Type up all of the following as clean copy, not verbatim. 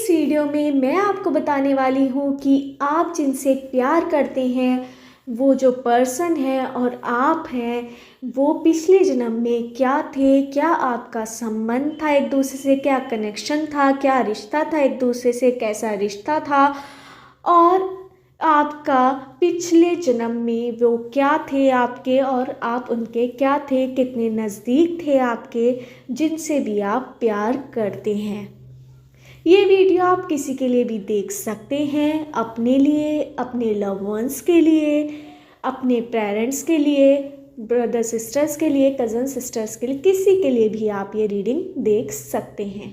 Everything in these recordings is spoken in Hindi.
इस वीडियो में मैं आपको बताने वाली हूँ कि आप जिनसे प्यार करते हैं वो जो पर्सन है और आप हैं वो पिछले जन्म में क्या थे, क्या आपका संबंध था एक दूसरे से, क्या कनेक्शन था, क्या रिश्ता था एक दूसरे से, कैसा रिश्ता था और आपका पिछले जन्म में वो क्या थे आपके और आप उनके क्या थे, कितने नज़दीक थे आपके, जिनसे भी आप प्यार करते हैं। ये वीडियो आप किसी के लिए भी देख सकते हैं, अपने लिए, अपने लव वंस के लिए, अपने पेरेंट्स के लिए, ब्रदर सिस्टर्स के लिए, कज़न सिस्टर्स के लिए, किसी के लिए भी आप ये रीडिंग देख सकते हैं।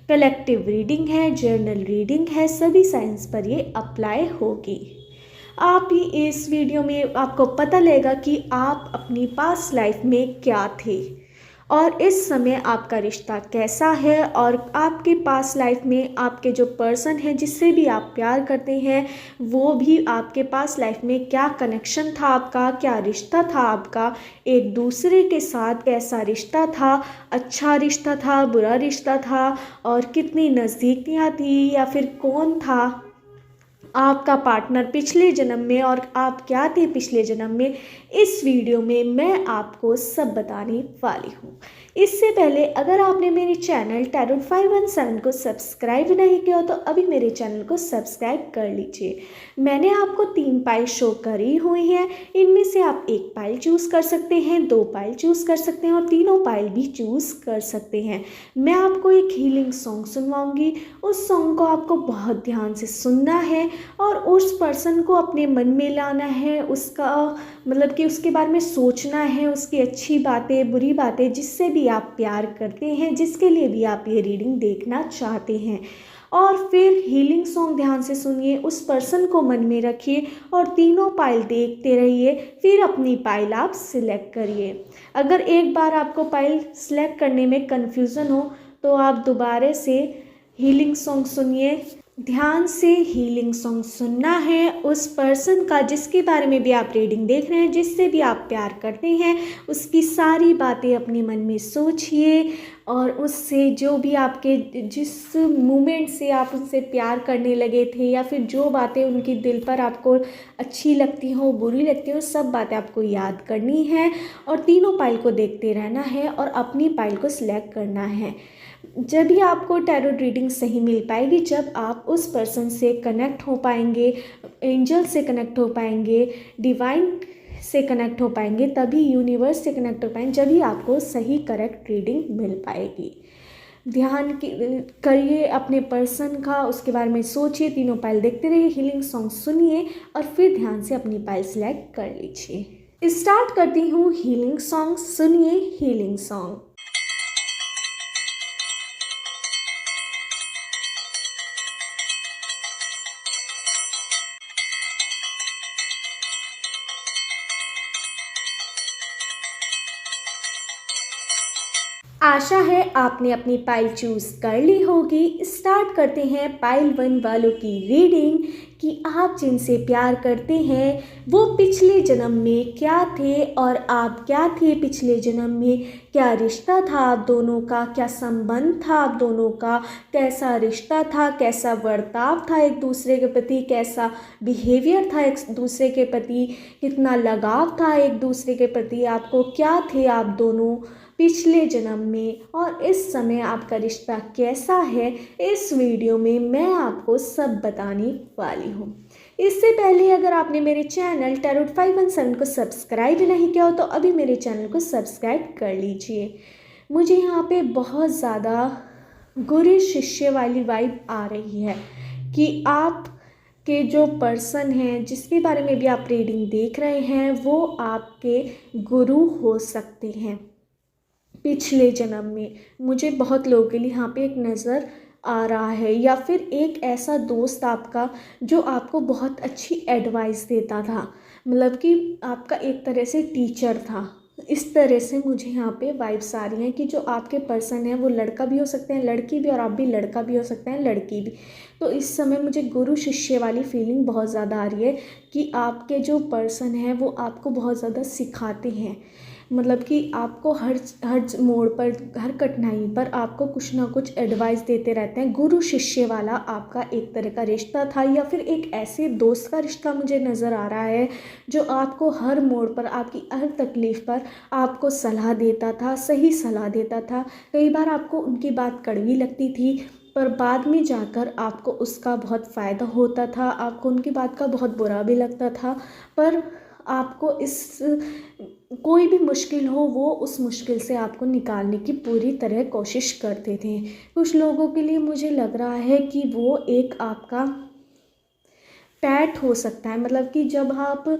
कलेक्टिव रीडिंग है, जर्नल रीडिंग है, सभी साइंस पर ये अप्लाई होगी। आप ही इस वीडियो में आपको पता लगेगा कि आप अपनी पास्ट लाइफ में क्या थे और इस समय आपका रिश्ता कैसा है और आपके पास्ट लाइफ में आपके जो पर्सन है जिससे भी आप प्यार करते हैं वो भी आपके पास्ट लाइफ में क्या कनेक्शन था आपका, क्या रिश्ता था आपका एक दूसरे के साथ, कैसा रिश्ता था, अच्छा रिश्ता था, बुरा रिश्ता था और कितनी नज़दीकियाँ थी या फिर कौन था आपका पार्टनर पिछले जन्म में और आप क्या थे पिछले जन्म में। इस वीडियो में मैं आपको सब बताने वाली हूँ। इससे पहले अगर आपने मेरे चैनल टैरोट 517 को सब्सक्राइब नहीं किया तो अभी मेरे चैनल को सब्सक्राइब कर लीजिए। मैंने आपको 3 पाइल शो करी हुई हैं, इनमें से आप 1 पाइल चूज़ कर सकते हैं, 2 पाइल चूज़ कर सकते हैं और तीनों पाइल भी चूज़ कर सकते हैं। मैं आपको एक हीलिंग सॉन्ग सुनवाऊंगी, उस सॉन्ग को आपको बहुत ध्यान से सुनना है और उस पर्सन को अपने मन में लाना है, उसका मतलब कि उसके बारे में सोचना है, उसकी अच्छी बातें, बुरी बातें, जिससे भी आप प्यार करते हैं, जिसके लिए भी आप ये रीडिंग देखना चाहते हैं। और फिर हीलिंग सॉन्ग ध्यान से सुनिए, उस पर्सन को मन में रखिए और तीनों पाइल देखते रहिए, फिर अपनी पाइल आप सिलेक्ट करिए। अगर एक बार आपको पाइल सिलेक्ट करने में कन्फ्यूज़न हो तो आप दोबारा से हीलिंग सॉन्ग सुनिए। ध्यान से हीलिंग सॉन्ग सुनना है उस पर्सन का जिसके बारे में भी आप रीडिंग देख रहे हैं, जिससे भी आप प्यार करते हैं, उसकी सारी बातें अपने मन में सोचिए और उससे जो भी आपके जिस मोमेंट से आप उनसे प्यार करने लगे थे या फिर जो बातें उनकी दिल पर आपको अच्छी लगती हो, बुरी लगती हो, सब बातें आपको याद करनी है और तीनों पाइल को देखते रहना है और अपनी पाइल को सिलेक्ट करना है। जब भी आपको टैरोट रीडिंग सही मिल पाएगी, जब आप उस पर्सन से कनेक्ट हो पाएंगे, एंजल से कनेक्ट हो पाएंगे, डिवाइन से कनेक्ट हो पाएंगे, तभी यूनिवर्स से कनेक्ट हो पाएंगे, जब ही आपको सही करेक्ट रीडिंग मिल पाएगी। ध्यान करिए अपने पर्सन का, उसके बारे में सोचिए, तीनों पाइल देखते रहिए, हीलिंग सॉन्ग सुनिए और फिर ध्यान से अपनी पाइल सिलेक्ट कर लीजिए। स्टार्ट करती हूँ हीलिंग सॉन्ग, सुनिए हीलिंग सॉन्ग। आशा है आपने अपनी पाइल चूज़ कर ली होगी। स्टार्ट करते हैं पाइल 1 वालों की रीडिंग कि आप जिनसे प्यार करते हैं वो पिछले जन्म में क्या थे और आप क्या थे पिछले जन्म में, क्या रिश्ता था आप दोनों का, क्या संबंध था आप दोनों का, कैसा रिश्ता था, कैसा बर्ताव था एक दूसरे के प्रति, कैसा बिहेवियर था एक दूसरे के प्रति, कितना लगाव था एक दूसरे के प्रति, आपको क्या थे आप दोनों पिछले जन्म में और इस समय आपका रिश्ता कैसा है, इस वीडियो में मैं आपको सब बताने वाली हूँ। इससे पहले अगर आपने मेरे चैनल टैरोट 517 को सब्सक्राइब नहीं किया हो तो अभी मेरे चैनल को सब्सक्राइब कर लीजिए। मुझे यहाँ पे बहुत ज़्यादा गुरु शिष्य वाली वाइब आ रही है कि आप के जो पर्सन हैं जिसके बारे में भी आप रीडिंग देख रहे हैं वो आपके गुरु हो सकते हैं पिछले जन्म में। मुझे बहुत लोगों के लिए यहाँ पे एक नज़र आ रहा है या फिर एक ऐसा दोस्त आपका जो आपको बहुत अच्छी एडवाइस देता था, मतलब कि आपका एक तरह से टीचर था। इस तरह से मुझे यहाँ पे वाइब्स आ रही हैं कि जो आपके पर्सन है वो लड़का भी हो सकते हैं, लड़की भी, और आप भी लड़का भी हो सकते हैं, लड़की भी। तो इस समय मुझे गुरु शिष्य वाली फीलिंग बहुत ज़्यादा आ रही है कि आपके जो पर्सन है वो आपको बहुत ज़्यादा सिखाते हैं, मतलब कि आपको हर हर मोड़ पर, हर कठिनाई पर आपको कुछ ना कुछ एडवाइस देते रहते हैं। गुरु शिष्य वाला आपका एक तरह का रिश्ता था, या फिर एक ऐसे दोस्त का रिश्ता मुझे नज़र आ रहा है जो आपको हर मोड़ पर, आपकी हर तकलीफ़ पर आपको सलाह देता था, सही सलाह देता था। कई बार आपको उनकी बात कड़वी लगती थी, पर बाद में जाकर आपको उसका बहुत फ़ायदा होता था, आपको उनकी बात का बहुत बुरा भी लगता था। पर आपको इस कोई भी मुश्किल हो, वो उस मुश्किल से आपको निकालने की पूरी तरह कोशिश करते थे। कुछ लोगों के लिए मुझे लग रहा है कि वो एक आपका पैट हो सकता है। मतलब कि जब आप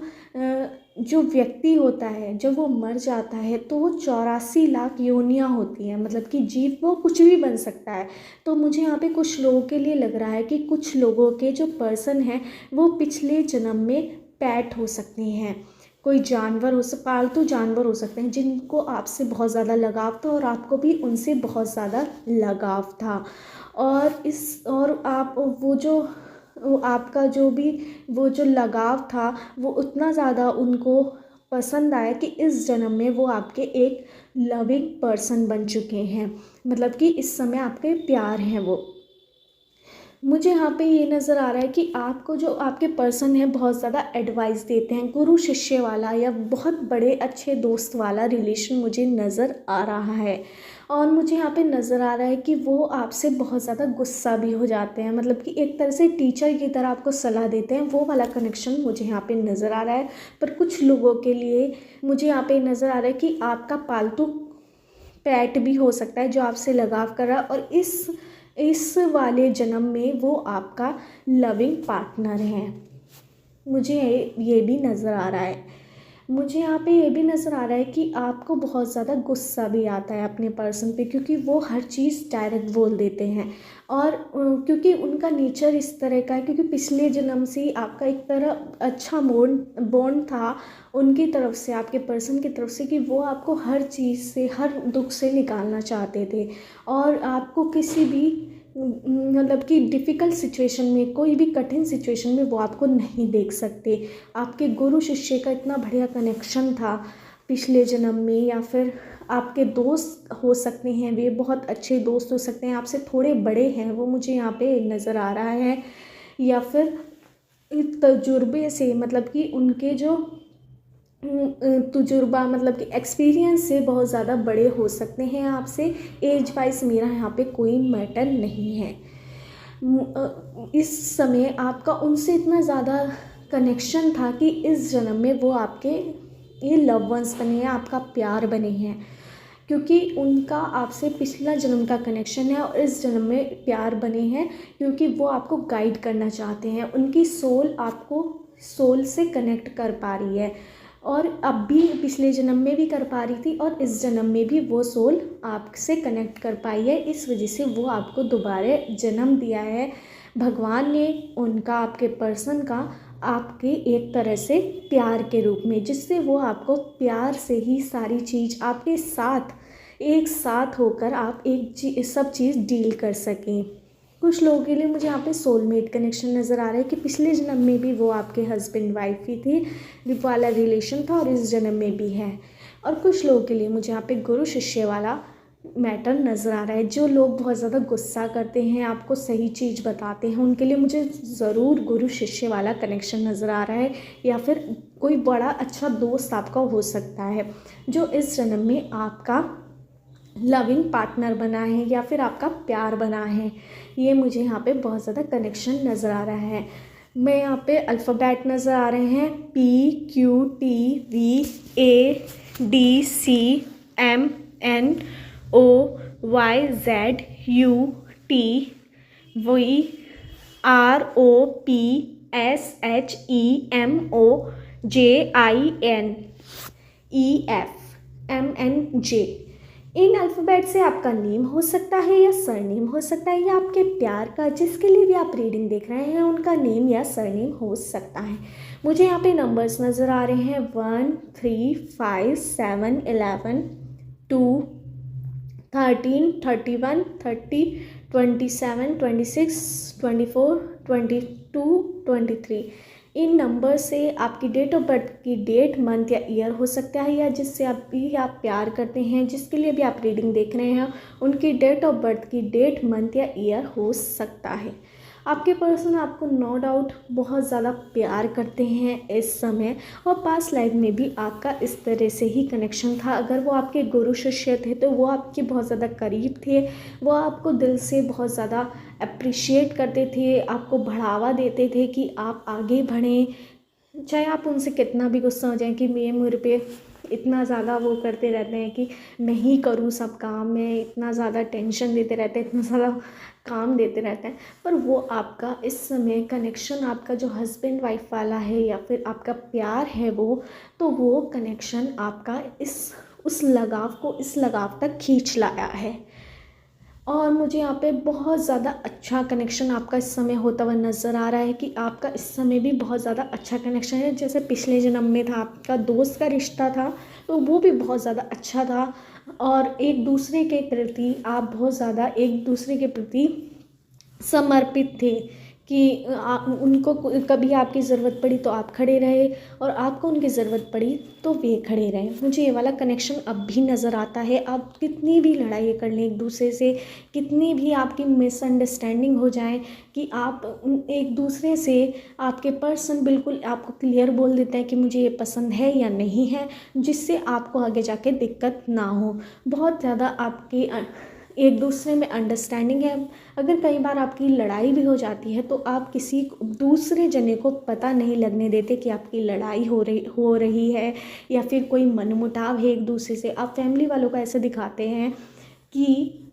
जो व्यक्ति होता है, जब वो मर जाता है तो वो 84 लाख योनियाँ होती हैं, मतलब कि जीव वो कुछ भी बन सकता है। तो मुझे यहाँ पे कुछ लोगों के लिए लग रहा है कि कुछ लोगों के जो पर्सन हैं वो पिछले जन्म में पैट हो सकते हैं, कोई जानवर पालतू जानवर हो सकते हैं जिनको आपसे बहुत ज़्यादा लगाव था और आपको भी उनसे बहुत ज़्यादा लगाव था। और आप वो आपका जो भी वो जो लगाव था वो उतना ज़्यादा उनको पसंद आया कि इस जन्म में वो आपके एक लविंग पर्सन बन चुके हैं। मतलब कि इस समय आपके प्यार हैं वो। मुझे यहाँ पे ये नज़र आ रहा है कि आपको जो आपके पर्सन है बहुत ज़्यादा एडवाइस देते हैं। गुरु शिष्य वाला या बहुत बड़े अच्छे दोस्त वाला रिलेशन मुझे नज़र आ रहा है। और मुझे यहाँ पे नज़र आ रहा है कि वो आपसे बहुत ज़्यादा गुस्सा भी हो जाते हैं, मतलब कि एक तरह से टीचर की तरह आपको सलाह देते हैं। वो वाला कनेक्शन मुझे यहाँ पे नज़र आ रहा है। पर कुछ लोगों के लिए मुझे यहाँ पे नज़र आ रहा है कि आपका पालतू पैट भी हो सकता है जो आपसे लगाव कर रहा है, और इस वाले जन्म में वो आपका लविंग पार्टनर है। मुझे ये भी नज़र आ रहा है। मुझे यहाँ पे ये भी नज़र आ रहा है कि आपको बहुत ज़्यादा गुस्सा भी आता है अपने पर्सन पे, क्योंकि वो हर चीज़ डायरेक्ट बोल देते हैं। और क्योंकि उनका नेचर इस तरह का है, क्योंकि पिछले जन्म से ही आपका एक तरह अच्छा बॉन्ड था उनकी तरफ से, आपके पर्सन की तरफ से, कि वो आपको हर चीज़ से, हर दुख से निकालना चाहते थे। और आपको किसी भी मतलब कि डिफ़िकल्ट सिचुएशन में, कोई भी कठिन सिचुएशन में वो आपको नहीं देख सकते। आपके गुरु शिष्य का इतना बढ़िया कनेक्शन था पिछले जन्म में, या फिर आपके दोस्त हो सकते हैं, वे बहुत अच्छे दोस्त हो सकते हैं, आपसे थोड़े बड़े हैं वो, मुझे यहाँ पे नज़र आ रहा है। या फिर तजुर्बे से, मतलब कि उनके जो तजुर्बा, मतलब कि एक्सपीरियंस से बहुत ज़्यादा बड़े हो सकते हैं आपसे। एज वाइज मेरा यहाँ पे कोई मैटर नहीं है। इस समय आपका उनसे इतना ज़्यादा कनेक्शन था कि इस जन्म में वो आपके ये लव वंस बने हैं, आपका प्यार बने हैं, क्योंकि उनका आपसे पिछला जन्म का कनेक्शन है और इस जन्म में प्यार बने हैं, क्योंकि वो आपको गाइड करना चाहते हैं। उनकी सोल आपको सोल से कनेक्ट कर पा रही है, और अब भी पिछले जन्म में भी कर पा रही थी, और इस जन्म में भी वो सोल आपसे कनेक्ट कर पाई है। इस वजह से वो आपको दोबारा जन्म दिया है। भगवान ने उनका, आपके पर्सन का, आपके एक तरह से प्यार के रूप में, जिससे वो आपको प्यार से ही सारी चीज़ आपके साथ एक साथ होकर आप सब चीज़ डील कर सकें। कुछ लोगों के लिए मुझे यहाँ पे सोलमेट कनेक्शन नज़र आ रहा है कि पिछले जन्म में भी वो आपके हस्बैंड वाइफ ही थे, वो वाला रिलेशन था, और इस जन्म में भी है। और कुछ लोगों के लिए मुझे यहाँ पे गुरु शिष्य वाला मैटर नज़र आ रहा है। जो लोग बहुत ज़्यादा गुस्सा करते हैं, आपको सही चीज़ बताते हैं, उनके लिए मुझे ज़रूर गुरु शिष्य वाला कनेक्शन नज़र आ रहा है। या फिर कोई बड़ा अच्छा दोस्त आपका हो सकता है जो इस जन्म में आपका लविंग पार्टनर बना है या फिर आपका प्यार बना है। ये मुझे यहाँ पे बहुत ज़्यादा कनेक्शन नज़र आ रहा है। मैं यहाँ पे अल्फ़ाबेट नज़र आ रहे हैं, PQTVABCDEFGHINEFMNJ। इन अल्फ़ाबेट से आपका नेम हो सकता है या सरनेम हो सकता है, या आपके प्यार का, जिसके लिए भी आप रीडिंग देख रहे हैं, उनका नेम या सरनेम हो सकता है। मुझे यहाँ पे नंबर्स नज़र आ रहे हैं 1 3 5 7 11 2 13 31 30 27 26 24 22 23। इन नंबर से आपकी डेट ऑफ बर्थ की डेट, मंथ या ईयर हो सकता है, या जिससे आप प्यार करते हैं, जिसके लिए भी आप रीडिंग देख रहे हैं, उनकी डेट ऑफ बर्थ की डेट, मंथ या ईयर हो सकता है। आपके पर्सन आपको नो डाउट बहुत ज़्यादा प्यार करते हैं इस समय, और पास्ट लाइफ में भी आपका इस तरह से ही कनेक्शन था। अगर वो आपके गुरु शिष्य थे तो वो आपके बहुत ज़्यादा करीब थे, वो आपको दिल से बहुत ज़्यादा अप्रिशिएट करते थे, आपको बढ़ावा देते थे कि आप आगे बढ़ें। चाहे आप उनसे कितना भी गुस्सा हो जाए कि ये मेरे पे इतना ज़्यादा वो करते रहते हैं कि मैं ही करूँ सब काम, में इतना ज़्यादा टेंशन देते रहते हैं, इतना ज़्यादा काम देते रहते हैं, पर वो आपका इस समय कनेक्शन, आपका जो हस्बैंड वाइफ वाला है या फिर आपका प्यार है वो कनेक्शन आपका उस लगाव तक खींच लाया है। और मुझे यहाँ पे बहुत ज़्यादा अच्छा कनेक्शन आपका इस समय होता हुआ नज़र आ रहा है कि आपका इस समय भी बहुत ज़्यादा अच्छा कनेक्शन है। जैसे पिछले जन्म में था आपका दोस्त का रिश्ता था, तो वो भी बहुत ज़्यादा अच्छा था, और एक दूसरे के प्रति आप बहुत ज़्यादा एक दूसरे के प्रति समर्पित थे कि उनको कभी आपकी ज़रूरत पड़ी तो आप खड़े रहे, और आपको उनकी ज़रूरत पड़ी तो वे खड़े रहे। मुझे ये वाला कनेक्शन अब भी नज़र आता है। आप कितनी भी लड़ाई कर लें एक दूसरे से, कितनी भी आपकी मिसअंडरस्टैंडिंग हो जाए, कि आप एक दूसरे से, आपके पर्सन बिल्कुल आपको क्लियर बोल देते हैं कि मुझे ये पसंद है या नहीं है, जिससे आपको आगे जाके दिक्कत ना हो। बहुत ज़्यादा आपकी एक दूसरे में अंडरस्टैंडिंग है। अगर कई बार आपकी लड़ाई भी हो जाती है तो आप किसी दूसरे जने को पता नहीं लगने देते कि आपकी लड़ाई हो रही है या फिर कोई मनमुटाव है एक दूसरे से। आप फैमिली वालों को ऐसे दिखाते हैं कि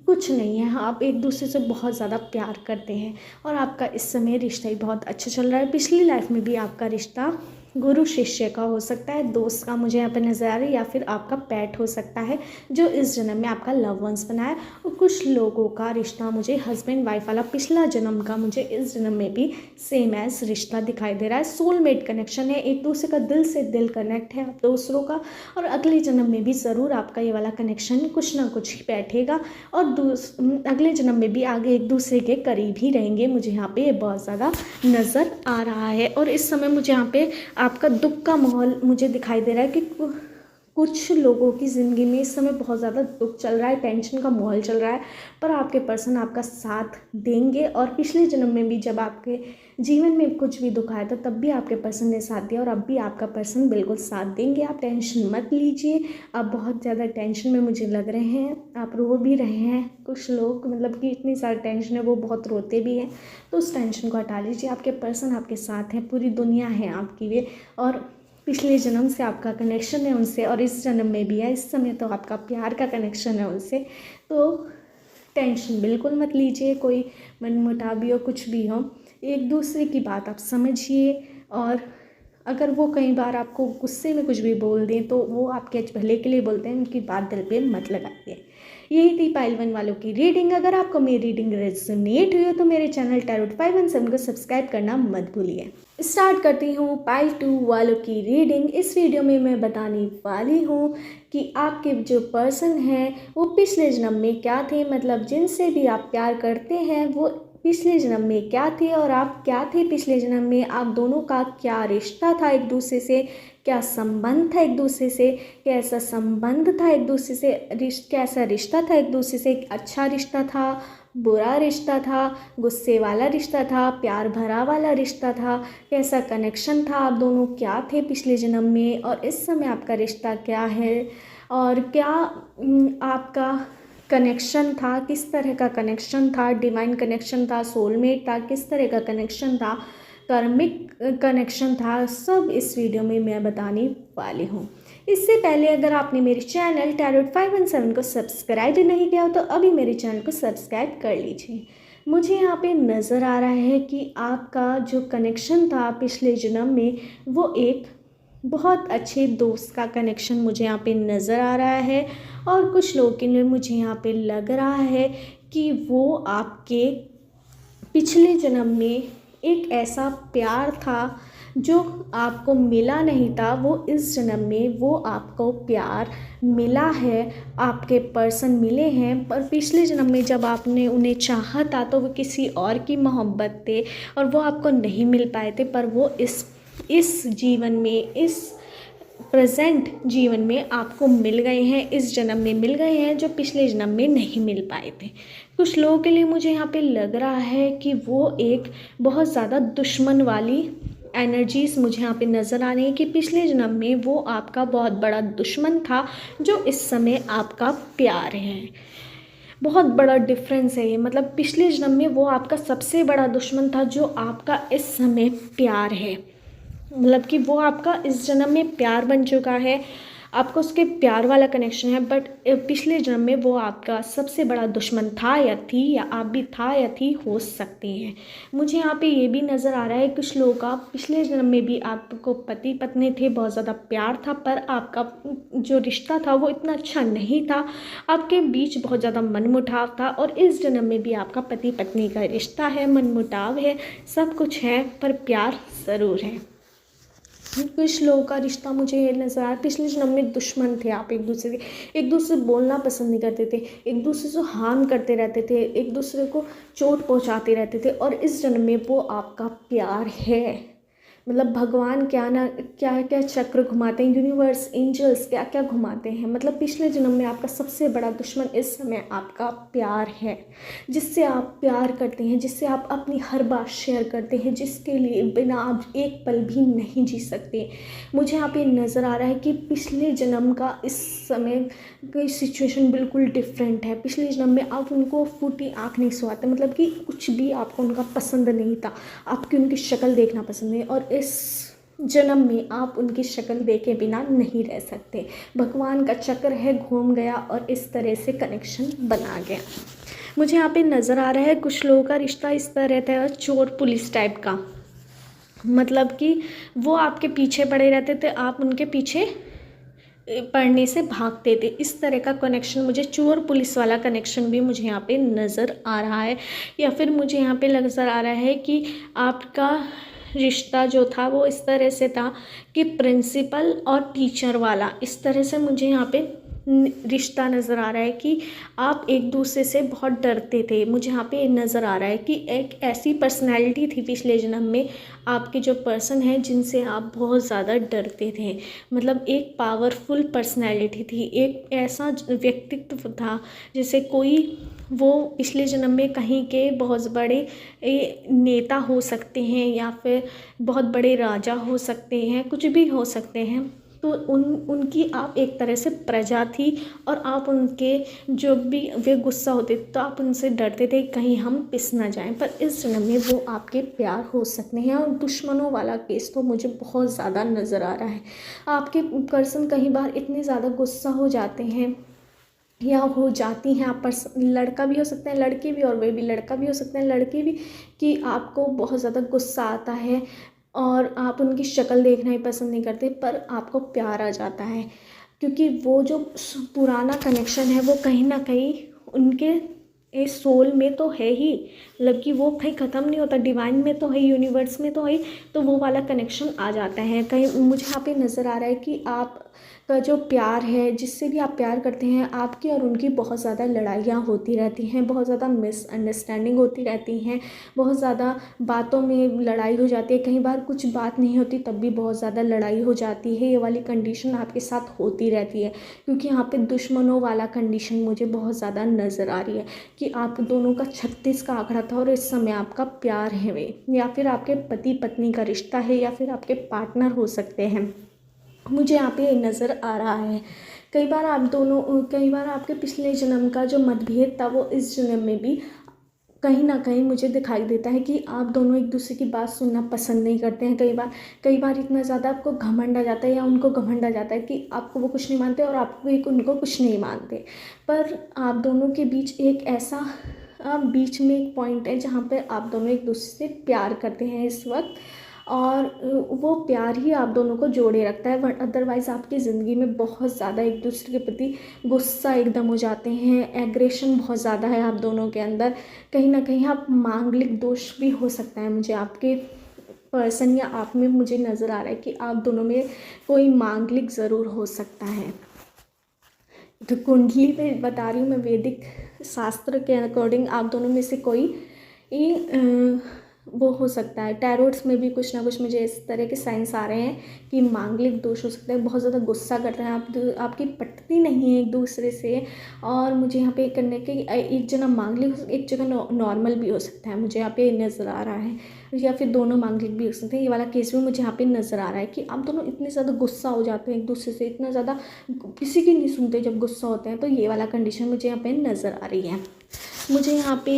कुछ नहीं है, आप एक दूसरे से बहुत ज़्यादा प्यार करते हैं, और आपका इस समय रिश्ता ही बहुत अच्छा चल रहा है। पिछली लाइफ में भी आपका रिश्ता गुरु शिष्य का हो सकता है, दोस्त का मुझे यहाँ पे नज़र आ रहा है, या फिर आपका पेट हो सकता है जो इस जन्म में आपका लव वंस बना है। और कुछ लोगों का रिश्ता मुझे हस्बैंड वाइफ वाला पिछला जन्म का मुझे इस जन्म में भी सेम एज रिश्ता दिखाई दे रहा है। सोलमेट कनेक्शन है, एक दूसरे का दिल से दिल कनेक्ट है आप दूसरों का, और अगले जन्म में भी ज़रूर आपका ये वाला कनेक्शन कुछ ना कुछ ही बैठेगा, और अगले जन्म में भी आगे एक दूसरे के करीब ही रहेंगे। मुझे यहाँ पे ये बहुत ज़्यादा नज़र आ रहा है। और इस समय मुझे यहाँ पे आपका दुख का माहौल मुझे दिखाई दे रहा है कि कुछ लोगों की ज़िंदगी में इस समय बहुत ज़्यादा दुख चल रहा है, टेंशन का माहौल चल रहा है, पर आपके पर्सन आपका साथ देंगे। और पिछले जन्म में भी जब आपके जीवन में कुछ भी दुख आया था तब भी आपके पर्सन ने साथ दिया, और अब भी आपका पर्सन बिल्कुल साथ देंगे। आप टेंशन मत लीजिए, आप बहुत ज़्यादा टेंशन में मुझे लग रहे हैं, आप रो भी रहे हैं। कुछ लोग मतलब कि इतनी सारी टेंशन है वो बहुत रोते भी हैं, तो उस टेंशन को हटा लीजिए। आपके पर्सन आपके साथ हैं, पूरी दुनिया है आपकी वे, और पिछले जन्म से आपका कनेक्शन है उनसे, और इस जन्म में भी है। इस समय तो आपका प्यार का कनेक्शन है उनसे, तो टेंशन बिल्कुल मत लीजिए। कोई मनमुटाव भी हो, कुछ भी हो, एक दूसरे की बात आप समझिए। और अगर वो कई बार आपको गुस्से में कुछ भी बोल दें तो वो आपके भले के लिए बोलते हैं, उनकी बात दिल पे मत लगाइए। यही थी पाइल 1 वालों की रीडिंग। अगर आपको मेरी रीडिंग रेजोनेट हुई हो तो मेरे चैनल टैरोट 517 को सब्सक्राइब करना मत भूलिए। स्टार्ट करती हूँ पाइल 2 वालों की रीडिंग। इस वीडियो में मैं बताने वाली हूँ कि आपके जो पर्सन हैं वो पिछले जन्म में क्या थे, मतलब जिनसे भी आप प्यार करते हैं वो पिछले जन्म में क्या थे, और आप क्या थे पिछले जन्म में। आप दोनों का क्या रिश्ता था एक दूसरे से, क्या संबंध था एक दूसरे से, कैसा संबंध था एक दूसरे से, कैसा रिश्ता था एक दूसरे से। अच्छा रिश्ता था, बुरा रिश्ता था, गुस्से वाला रिश्ता था, प्यार भरा वाला रिश्ता था, कैसा कनेक्शन था, आप दोनों क्या थे पिछले जन्म में, और इस समय आपका रिश्ता क्या है, और क्या आपका कनेक्शन था, किस तरह का कनेक्शन था, डिवाइन कनेक्शन था, सोलमेट था, किस तरह का कनेक्शन था, कर्मिक कनेक्शन था, सब इस वीडियो में मैं बताने वाली हूँ। इससे पहले अगर आपने मेरे चैनल टैरोट 517 को सब्सक्राइब नहीं किया हो तो अभी मेरे चैनल को सब्सक्राइब कर लीजिए। मुझे यहाँ पे नज़र आ रहा है कि आपका जो कनेक्शन था पिछले जन्म में वो एक बहुत अच्छे दोस्त का कनेक्शन मुझे यहाँ पे नज़र आ रहा है, और कुछ लोगों के लिए मुझे यहाँ पे लग रहा है कि वो आपके पिछले जन्म में एक ऐसा प्यार था जो आपको मिला नहीं था, वो इस जन्म में वो आपको प्यार मिला है, आपके पर्सन मिले हैं। पर पिछले जन्म में जब आपने उन्हें चाहा था तो वो किसी और की मोहब्बत थे और वो आपको नहीं मिल पाए थे, पर वो इस इस जीवन में, इस प्रेजेंट जीवन में आपको मिल गए हैं, इस जन्म में मिल गए हैं, जो पिछले जन्म में नहीं मिल पाए थे। कुछ लोगों के लिए मुझे यहाँ पे लग रहा है कि वो एक बहुत ज़्यादा दुश्मन वाली एनर्जीज़ मुझे यहाँ पे नज़र आ रही है कि पिछले जन्म में वो आपका बहुत बड़ा दुश्मन था, जो इस समय आपका प्यार है। बहुत बड़ा डिफरेंस है ये, मतलब पिछले जन्म में वो आपका सबसे बड़ा दुश्मन था, जो आपका इस समय प्यार है। मतलब कि वो आपका इस जन्म में प्यार बन चुका है, आपको उसके प्यार वाला कनेक्शन है, बट पिछले जन्म में वो आपका सबसे बड़ा दुश्मन था या थी, या आप भी था या थी हो सकते हैं। मुझे यहाँ पे ये भी नज़र आ रहा है कुछ लोगों का पिछले जन्म में भी आपको पति पत्नी थे, बहुत ज़्यादा प्यार था, पर आपका जो रिश्ता था वो इतना अच्छा नहीं था, आपके बीच बहुत ज़्यादा मनमुटाव था। और इस जन्म में भी आपका पति पत्नी का रिश्ता है, मनमुटाव है, सब कुछ है, पर प्यार ज़रूर है। कुछ लोगों का रिश्ता मुझे ये नज़र आया, पिछले जन्म में दुश्मन थे आप एक दूसरे के, एक दूसरे से बोलना पसंद नहीं करते थे, एक दूसरे से हार्म करते रहते थे, एक दूसरे को चोट पहुंचाते रहते थे, और इस जन्म में वो आपका प्यार है। मतलब भगवान क्या ना क्या क्या चक्र घुमाते हैं, यूनिवर्स, एंजल्स क्या क्या घुमाते हैं। मतलब पिछले जन्म में आपका सबसे बड़ा दुश्मन इस समय आपका प्यार है, जिससे आप प्यार करते हैं, जिससे आप अपनी हर बात शेयर करते हैं, जिसके लिए बिना आप एक पल भी नहीं जी सकते। मुझे यहाँ पे नज़र आ रहा है कि पिछले जन्म का इस समय की सिचुएशन बिल्कुल डिफरेंट है। पिछले जन्म में आप उनको फूटी आँख नहीं सुहाते, मतलब कि कुछ भी आपको उनका पसंद नहीं था, आपकी उनकी शक्ल देखना पसंद नहीं, और इस जन्म में आप उनकी शक्ल देखे बिना नहीं रह सकते। भगवान का चक्र है, घूम गया और इस तरह से कनेक्शन बना गया। मुझे यहाँ पे नज़र आ रहा है कुछ लोगों का रिश्ता इस तरह रहता है चोर पुलिस टाइप का, मतलब कि वो आपके पीछे पड़े रहते थे, आप उनके पीछे पढ़ने से भागते थे। इस तरह का कनेक्शन, मुझे चोर पुलिस वाला कनेक्शन भी मुझे यहाँ पे नज़र आ रहा है। या फिर मुझे यहाँ पे नज़र आ रहा है कि आपका रिश्ता जो था वो इस तरह से था कि प्रिंसिपल और टीचर वाला, इस तरह से मुझे यहाँ पे रिश्ता नज़र आ रहा है कि आप एक दूसरे से बहुत डरते थे। मुझे यहाँ पे नज़र आ रहा है कि एक ऐसी पर्सनैलिटी थी पिछले जन्म में आपके जो पर्सन है, जिनसे आप बहुत ज़्यादा डरते थे। मतलब एक पावरफुल पर्सनैलिटी थी, एक ऐसा व्यक्तित्व था जैसे कोई वो पिछले जन्म में कहीं के बहुत बड़े नेता हो सकते हैं, या फिर बहुत बड़े राजा हो सकते हैं, कुछ भी हो सकते हैं। तो उनकी आप एक तरह से प्रजा थी, और आप उनके जो भी वे गुस्सा होते तो आप उनसे डरते थे कहीं हम पिस ना जाएं। पर इस जन्म में वो आपके प्यार हो सकते हैं। और दुश्मनों वाला केस तो मुझे बहुत ज़्यादा नज़र आ रहा है। आपके पर्सन कई बार इतने ज़्यादा गुस्सा हो जाते हैं या हो जाती हैं, आप लड़का भी हो सकता है, लड़की भी, और वे भी लड़का भी हो सकते हैं, लड़की भी, कि आपको बहुत ज़्यादा गुस्सा आता है और आप उनकी शक्ल देखना ही पसंद नहीं करते, पर आपको प्यार आ जाता है, क्योंकि वो जो पुराना कनेक्शन है वो कहीं ना कहीं उनके इस सोल में तो है ही, मतलब कि वो कहीं ख़त्म नहीं होता, डिवाइन में तो है, यूनिवर्स में तो है, तो वो वाला कनेक्शन आ जाता है। कहीं मुझे यहाँ पे नज़र आ रहा है कि आप का जो प्यार है, जिससे भी आप प्यार करते हैं, आपकी और उनकी बहुत ज़्यादा लड़ाइयाँ होती रहती हैं, बहुत ज़्यादा मिसअंडरस्टैंडिंग होती रहती हैं, बहुत ज़्यादा बातों में लड़ाई हो जाती है, कई बार कुछ बात नहीं होती तब भी बहुत ज़्यादा लड़ाई हो जाती है। ये वाली कंडीशन आपके साथ होती रहती है, क्योंकि यहाँ पे दुश्मनों वाला कंडीशन मुझे बहुत ज़्यादा नज़र आ रही है कि आप दोनों का 36 का आंकड़ा था और इस समय आपका प्यार है वे, या फिर आपके पति पत्नी का रिश्ता है, या फिर आपके पार्टनर हो सकते हैं। मुझे यहाँ पे नज़र आ रहा है कई बार आपके पिछले जन्म का जो मतभेद था वो इस जन्म में भी कहीं ना कहीं मुझे दिखाई देता है कि आप दोनों एक दूसरे की बात सुनना पसंद नहीं करते हैं। कई बार इतना ज़्यादा आपको घमंड आ जाता है, या उनको घमंड आ जाता है कि आपको वो कुछ नहीं मानते और आप भी उनको कुछ नहीं मानते। पर आप दोनों के बीच एक ऐसा बीच में एक पॉइंट है जहाँ पर आप दोनों एक दूसरे से प्यार करते हैं इस वक्त, और वो प्यार ही आप दोनों को जोड़े रखता है। अदरवाइज़ आपकी ज़िंदगी में बहुत ज़्यादा एक दूसरे के प्रति गुस्सा एकदम हो जाते हैं, एग्रेशन बहुत ज़्यादा है आप दोनों के अंदर। कहीं ना कहीं आप मांगलिक दोष भी हो सकता है, मुझे आपके पर्सन या आप में मुझे नज़र आ रहा है कि आप दोनों में कोई मांगलिक ज़रूर हो सकता है। तो कुंडली पे बता रही हूँ मैं, वैदिक शास्त्र के अकॉर्डिंग आप दोनों में से कोई वो हो सकता है। टैरोट्स में भी कुछ ना कुछ मुझे इस तरह के साइंस आ रहे हैं कि मांगलिक दोष हो सकता है, बहुत ज़्यादा गुस्सा करते हैं आप, आपकी पटती नहीं है एक दूसरे से। और मुझे यहाँ पे करने के एक जना मांगलिक एक जगह नॉर्मल भी हो सकता है, मुझे यहाँ पे नज़र आ रहा है, या फिर दोनों मांगलिक भी हो सकते हैं। ये वाला केस भी मुझे यहाँ पे नज़र आ रहा है कि आप दोनों इतने ज़्यादा गुस्सा हो जाते हैं एक दूसरे से, इतना ज़्यादा किसी की नहीं सुनते जब गुस्सा होते हैं। तो ये वाला कंडीशन मुझे यहाँ पे नज़र आ रही है। मुझे यहाँ पे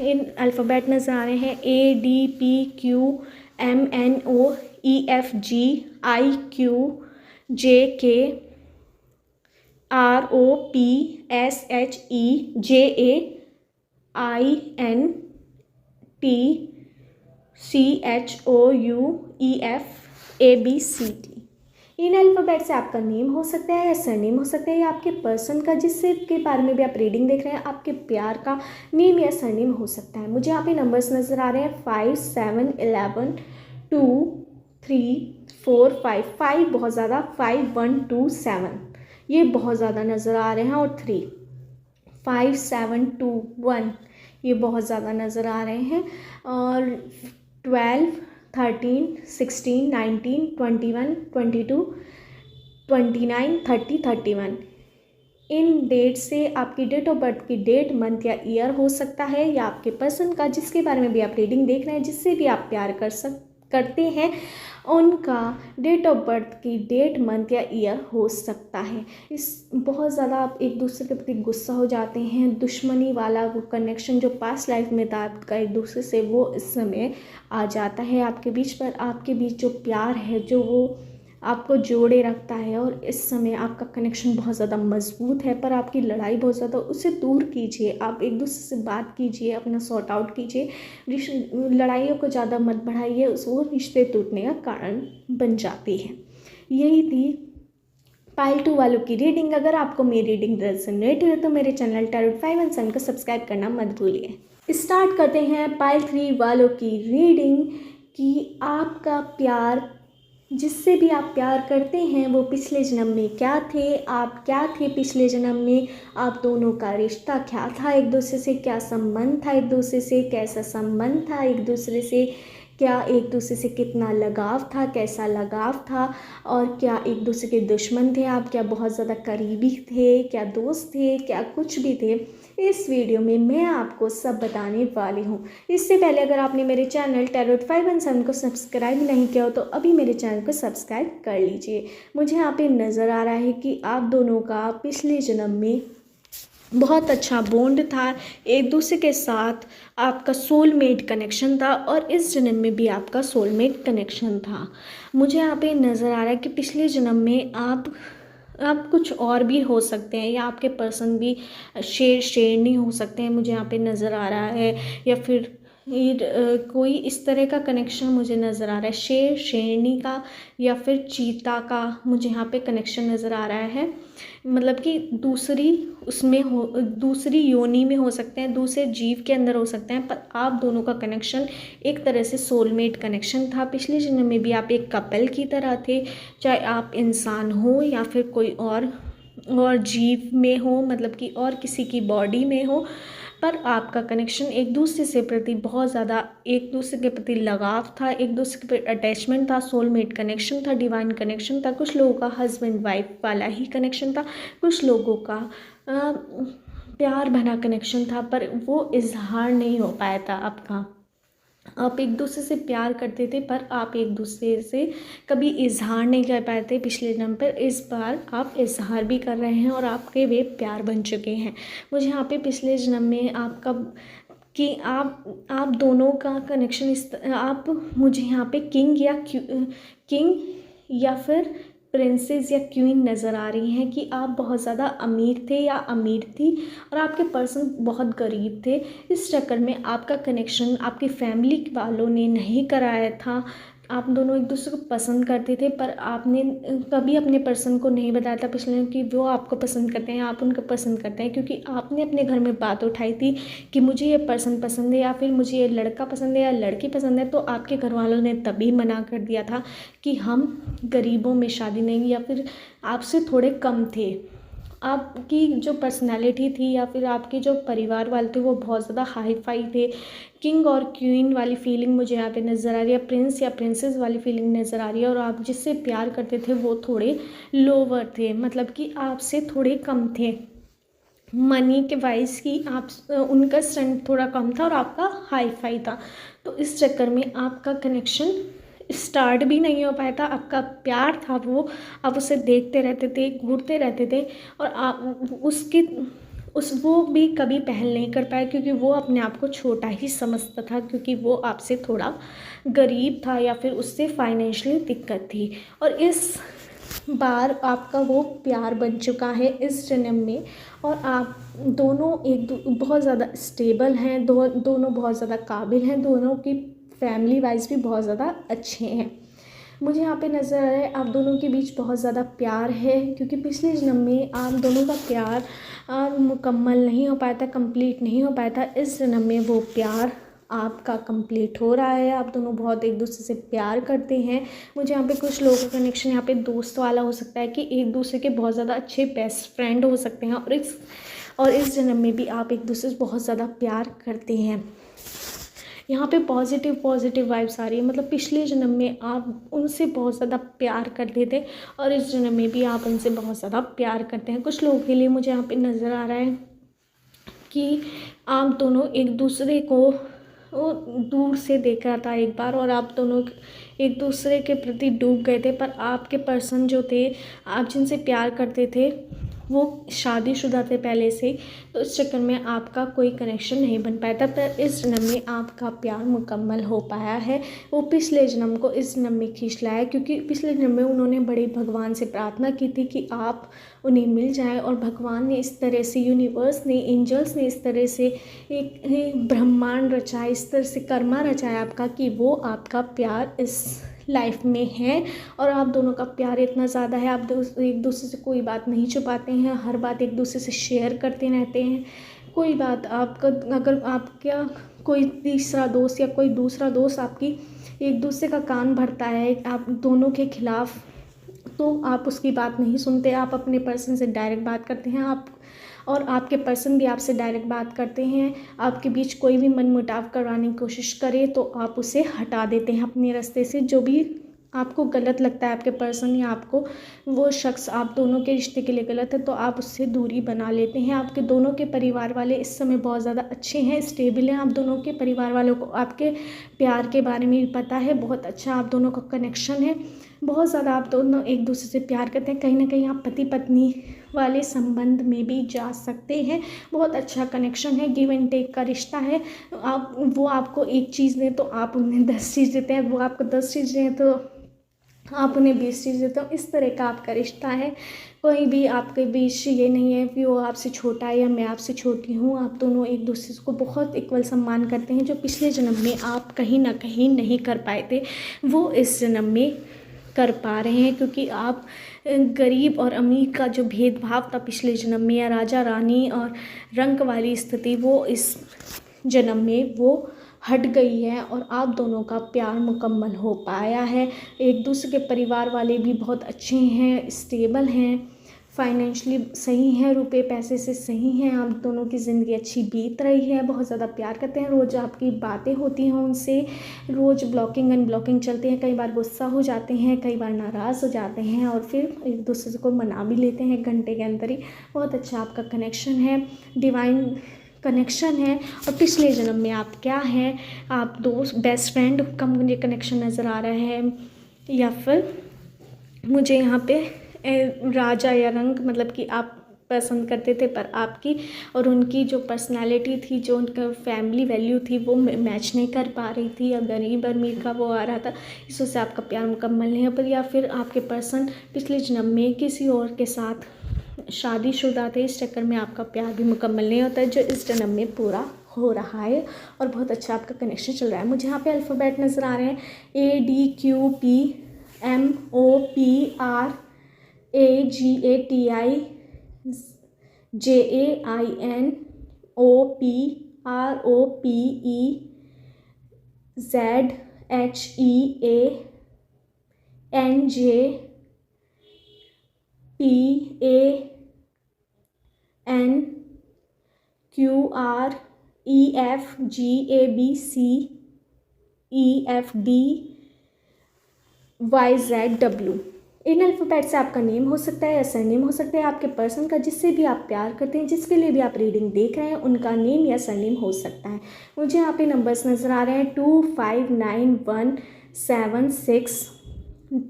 इन अल्फ़ाबेट नज़र आ रहे हैं ADPQMNOEFGIIQJKROPSHEJAINTCHOUEFABCD। इन अल्फ़ाबेट से आपका नेम हो सकता है या सरनेम हो सकता है, या आपके पर्सन का जिससे के बारे में भी आप रीडिंग देख रहे हैं आपके प्यार का नेम या सरनेम हो सकता है। मुझे यहाँ पे नंबर्स नज़र आ रहे हैं 5, 7, 11, 2, 3, 4, 5 बहुत ज़्यादा, 5, 1, 2, 7 ये बहुत ज़्यादा नज़र आ रहे हैं, और 3, 5, 7, 2, 1 ये बहुत ज़्यादा नज़र आ रहे हैं, और 12, 13, 16, 19, 21, 22, 29, 30, 31 इन डेट से आपकी डेट ऑफ बर्थ की डेट, मंथ या ईयर हो सकता है, या आपके पर्सन का जिसके बारे में भी आप रीडिंग देख रहे हैं, जिससे भी आप प्यार करते हैं, उनका डेट ऑफ बर्थ की डेट, मंथ या ईयर हो सकता है। इस बहुत ज़्यादा आप एक दूसरे के प्रति गुस्सा हो जाते हैं, दुश्मनी वाला वो कनेक्शन जो पास्ट लाइफ में था आपका एक दूसरे से, वो इस समय आ जाता है आपके बीच। पर आपके बीच जो प्यार है, जो वो आपको जोड़े रखता है, और इस समय आपका कनेक्शन बहुत ज़्यादा मजबूत है, पर आपकी लड़ाई बहुत ज़्यादा, उससे दूर कीजिए, आप एक दूसरे से बात कीजिए, अपना सॉर्ट आउट कीजिए, लड़ाइयों को ज़्यादा मत बढ़ाइए, वो रिश्ते टूटने का कारण बन जाती है। यही थी पाइल 2 वालों की रीडिंग। अगर आपको मेरी रीडिंग रेजोनेट हुई तो मेरे चैनल टैरोट 5 एंड 7 को सब्सक्राइब करना मत भूलिए। स्टार्ट करते हैं पाइल 3 वालों की रीडिंग कि आपका प्यार, जिससे भी आप प्यार करते हैं, वो पिछले जन्म में क्या थे, आप क्या थे पिछले जन्म में, आप दोनों का रिश्ता क्या था एक दूसरे से, क्या संबंध था एक दूसरे से, कैसा संबंध था एक दूसरे से, क्या एक दूसरे से कितना लगाव था, कैसा लगाव था, और क्या एक दूसरे के दुश्मन थे आप, क्या बहुत ज़्यादा करीबी थे, क्या दोस्त थे, क्या कुछ भी थे। इस वीडियो में मैं आपको सब बताने वाली हूँ। इससे पहले अगर आपने मेरे चैनल टैरोट 5 एंड 7 को सब्सक्राइब नहीं किया हो तो अभी मेरे चैनल को सब्सक्राइब कर लीजिए। मुझे यहाँ पे नज़र आ रहा है कि आप दोनों का पिछले जन्म में बहुत अच्छा बॉन्ड था, एक दूसरे के साथ आपका सोलमेट कनेक्शन था, और इस जन्म में भी आपका सोलमेट कनेक्शन था। मुझे यहाँ पे नज़र आ रहा है कि पिछले जन्म में आप कुछ और भी हो सकते हैं, या आपके पर्सन भी शेरनी हो सकते हैं, मुझे यहाँ पे नज़र आ रहा है, या फिर कोई इस तरह का कनेक्शन मुझे नज़र आ रहा है, शेरनी का या फिर चीता का मुझे यहाँ पे कनेक्शन नज़र आ रहा है। मतलब कि दूसरी योनि में हो सकते हैं, दूसरे जीव के अंदर हो सकते हैं, पर आप दोनों का कनेक्शन एक तरह से सोलमेट कनेक्शन था। पिछले जन्म में भी आप एक कपल की तरह थे, चाहे आप इंसान हो या फिर कोई और जीव में हो, मतलब कि और किसी की बॉडी में हो, पर आपका कनेक्शन एक दूसरे से प्रति बहुत ज़्यादा, एक दूसरे के प्रति लगाव था, एक दूसरे के प्रति अटैचमेंट था, सोलमेट कनेक्शन था, डिवाइन कनेक्शन था। कुछ लोगों का हस्बैंड वाइफ वाला ही कनेक्शन था, कुछ लोगों का प्यार भरा कनेक्शन था, पर वो इजहार नहीं हो पाया था आपका। आप एक दूसरे से प्यार करते थे, पर आप एक दूसरे से कभी इजहार नहीं कर पाए थे पिछले जन्म पर। इस बार आप इजहार भी कर रहे हैं और आपके वे प्यार बन चुके हैं। मुझे यहाँ पे पिछले जन्म में आपका कि आप दोनों का कनेक्शन आप मुझे यहाँ पे किंग या फिर प्रिंसेस या क्वीन नज़र आ रही हैं कि आप बहुत ज़्यादा अमीर थे या अमीर थी, और आपके पर्सन बहुत गरीब थे। इस चक्कर में आपका कनेक्शन आपकी फैमिली वालों ने नहीं कराया था। आप दोनों एक दूसरे को पसंद करते थे, पर आपने कभी अपने पर्सन को नहीं बताया था पिछले कि वो आपको पसंद करते हैं, आप उनको पसंद करते हैं, क्योंकि आपने अपने घर में बात उठाई थी कि मुझे ये पर्सन पसंद है, या फिर मुझे ये लड़का पसंद है या लड़की पसंद है। तो आपके घर वालों ने तभी मना कर दिया था कि हम गरीबों में शादी नहीं, या फिर आपसे थोड़े कम थे, आपकी जो पर्सनैलिटी थी या फिर आपके जो परिवार वाले थे वो बहुत ज़्यादा हाई फाई थे। किंग और क्वीन वाली फीलिंग मुझे यहाँ पे नज़र आ रही है, प्रिंस या प्रिंसेस वाली फीलिंग नज़र आ रही है। और आप जिससे प्यार करते थे वो थोड़े लोअर थे, मतलब कि आपसे थोड़े कम थे। मनी के वाइज की आप उनका स्ट्रेंथ थोड़ा कम था और आपका हाई फाई था। तो इस चक्कर में आपका कनेक्शन स्टार्ट भी नहीं हो पाया था। आपका प्यार था वो, आप उसे देखते रहते थे, घूरते रहते थे, और आप उसकी उस वो भी कभी पहल नहीं कर पाया क्योंकि वो अपने आप को छोटा ही समझता था, क्योंकि वो आपसे थोड़ा गरीब था या फिर उससे फाइनेंशियली दिक्कत थी। और इस बार आपका वो प्यार बन चुका है इस जन्म में, और आप दोनों बहुत ज़्यादा स्टेबल हैं, दोनों बहुत ज़्यादा काबिल हैं, दोनों की फैमिली वाइज भी बहुत ज़्यादा अच्छे हैं। मुझे यहाँ पे नज़र आ रहा है आप दोनों के बीच बहुत ज़्यादा प्यार है, क्योंकि पिछले जन्म में आप दोनों का प्यार मुकम्मल नहीं हो पाया था, कंप्लीट नहीं हो पाया था। इस जन्म में वो प्यार आपका कंप्लीट हो रहा है। आप दोनों बहुत एक दूसरे से प्यार करते हैं। मुझे यहाँ पे कुछ लोगों का कनेक्शन यहाँ पे दोस्त वाला हो सकता है कि एक दूसरे के बहुत ज़्यादा अच्छे बेस्ट फ्रेंड हो सकते हैं, और इस जन्म में भी आप एक दूसरे से बहुत ज़्यादा प्यार करते हैं। यहाँ पे पॉजिटिव वाइब्स आ रही है, मतलब पिछले जन्म में आप उनसे बहुत ज़्यादा प्यार करते थे और इस जन्म में भी आप उनसे बहुत ज़्यादा प्यार करते हैं। कुछ लोगों के लिए मुझे यहाँ पे नज़र आ रहा है कि आप दोनों एक दूसरे को वो दूर से देखा था एक बार, और आप दोनों एक दूसरे के प्रति डूब गए थे, पर आपके पर्सन जो थे, आप जिनसे प्यार करते थे, वो शादीशुदा थे पहले से, तो इस चक्कर में आपका कोई कनेक्शन नहीं बन पाया था। पर इस जन्म में आपका प्यार मुकम्मल हो पाया है। वो पिछले जन्म को इस जन्म में खींच लाया, क्योंकि पिछले जन्म में उन्होंने बड़े भगवान से प्रार्थना की थी कि आप उन्हें मिल जाए, और भगवान ने इस तरह से, यूनिवर्स ने, एंजल्स ने इस तरह से एक ब्रह्मांड रचा, इस तरह से कर्मा रचाया आपका कि वो आपका प्यार इस लाइफ में है। और आप दोनों का प्यार इतना ज़्यादा है, आप एक दूसरे से कोई बात नहीं छुपाते हैं, हर बात एक दूसरे से शेयर करते रहते हैं। कोई बात आपका, अगर आपका कोई तीसरा दोस्त या कोई दूसरा दोस्त आपकी एक दूसरे का कान भरता है आप दोनों के खिलाफ, तो आप उसकी बात नहीं सुनते, आप अपने पर्सन से डायरेक्ट बात करते हैं, आप और आपके पर्सन भी आपसे डायरेक्ट बात करते हैं। आपके बीच कोई भी मनमुटाव करवाने की कोशिश करे तो आप उसे हटा देते हैं अपने रास्ते से। जो भी आपको गलत लगता है आपके पर्सन या आपको वो शख्स आप दोनों के रिश्ते के लिए गलत है, तो आप उससे दूरी बना लेते हैं। आपके दोनों के परिवार वाले इस समय बहुत ज़्यादा अच्छे हैं, स्टेबल हैं। आप दोनों के परिवार वालों को आपके प्यार के बारे में भी पता है, बहुत अच्छा आप दोनों का कनेक्शन है, बहुत ज़्यादा आप दोनों एक दूसरे से प्यार करते हैं। कहीं ना कहीं आप पति पत्नी वाले संबंध में भी जा सकते हैं। बहुत अच्छा कनेक्शन है, गिव एंड टेक का रिश्ता है। वो आपको एक चीज़ दें तो आप उन्हें 10 चीज़ देते हैं, वो आपको 10 चीज़ दें तो आप उन्हें 20 चीज़ देते हो। इस तरह का आपका रिश्ता है। कोई भी आपके बीच ये नहीं है कि वो आपसे छोटा है या मैं आपसे छोटी हूँ। आप दोनों एक दूसरे को बहुत इक्वल सम्मान करते हैं, जो पिछले जन्म में आप कहीं ना कहीं नहीं कर पाए थे, वो इस जन्म में कर पा रहे हैं। क्योंकि आप गरीब और अमीर का जो भेदभाव था पिछले जन्म में, या राजा रानी और रंक वाली स्थिति, वो इस जन्म में वो हट गई है और आप दोनों का प्यार मुकम्मल हो पाया है। एक दूसरे के परिवार वाले भी बहुत अच्छे हैं, स्टेबल हैं, फाइनेंशियली सही हैं, रुपए पैसे से सही हैं। आप दोनों की ज़िंदगी अच्छी बीत रही है, बहुत ज़्यादा प्यार करते हैं। रोज़ आपकी बातें होती हैं उनसे, रोज़ ब्लॉकिंग अनब्लॉकिंग चलते हैं, कई बार गुस्सा हो जाते हैं, कई बार नाराज़ हो जाते हैं, और फिर एक दूसरे को मना भी लेते हैं 1 घंटे के अंदर ही। बहुत अच्छा आपका कनेक्शन है, डिवाइन कनेक्शन है। और पिछले जन्म में आप क्या हैं, आप दोस्त बेस्ट फ्रेंड का मुझे कनेक्शन नज़र आ रहा है, या फिर मुझे यहाँ पे राजा या रंग, मतलब कि आप पसंद करते थे, पर आपकी और उनकी जो पर्सनालिटी थी, जो उनका फैमिली वैल्यू थी, वो मैच नहीं कर पा रही थी, या गरीब अमीर का वो आ रहा था, इस वजह से आपका प्यार मुकम्मल नहीं हो पर, या फिर आपके पर्सन पिछले जन्म में किसी और के साथ शादीशुदा थे, इस चक्कर में आपका प्यार भी मुकम्मल नहीं होता है, जो इस जन्म में पूरा हो रहा है। और बहुत अच्छा आपका कनेक्शन चल रहा है। मुझे यहाँ पे अल्फ़ाबेट नज़र आ रहे हैं, ADQPMOPRAGATI JAINOPEROPEZHEANJPA NQREFGABCEFDYZW। इन अल्फ़ाबेट से आपका नेम हो सकता है या सरनेम हो सकता है, आपके पर्सन का जिससे भी आप प्यार करते हैं, जिसके लिए भी आप रीडिंग देख रहे हैं, उनका नेम या सरनेम हो सकता है। मुझे यहाँ पे नंबर्स नज़र आ रहे हैं 2 5 9 1 7 6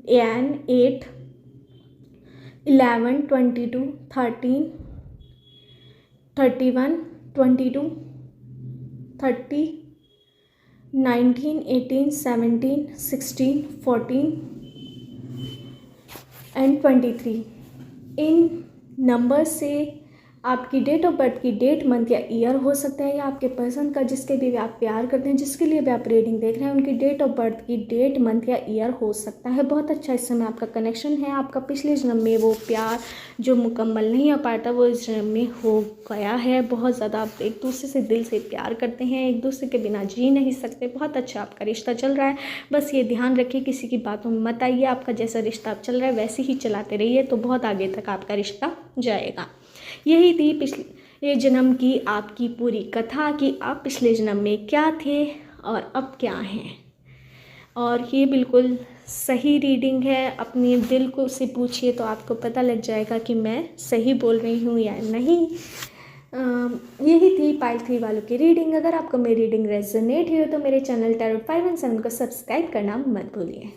8 11 22 13 31 22 30 19 18 17 16 14 एंड 23। इन नंबर से आपकी डेट ऑफ बर्थ की डेट, मंथ या ईयर हो सकता है, या आपके पर्सन का जिसके भी आप प्यार करते हैं, जिसके लिए भी आप रीडिंग देख रहे हैं, उनकी डेट ऑफ बर्थ की डेट, मंथ या ईयर हो सकता है। बहुत अच्छा इस समय आपका कनेक्शन है। आपका पिछले जन्म में वो प्यार जो मुकम्मल नहीं हो पाया था वो इस जन्म में हो गया है। बहुत ज़्यादा आप एक दूसरे से दिल से प्यार करते हैं, एक दूसरे के बिना जी नहीं सकते। बहुत अच्छा आपका रिश्ता चल रहा है। बस ये ध्यान रखिए किसी की बातों में मत आइए। आपका जैसा रिश्ता अब चल रहा है वैसे ही चलाते रहिए, तो बहुत आगे तक आपका रिश्ता जाएगा। यही थी पिछले जन्म की आपकी पूरी कथा कि आप पिछले जन्म में क्या थे और अब क्या हैं। और ये बिल्कुल सही रीडिंग है। अपने दिल को से पूछिए तो आपको पता लग जाएगा कि मैं सही बोल रही हूँ या नहीं। यही थी पाइल 3 वालों की रीडिंग। अगर आपको मेरी रीडिंग रेजोनेट हुई हो तो मेरे चैनल टैरोट 517 को सब्सक्राइब करना मत भूलिए।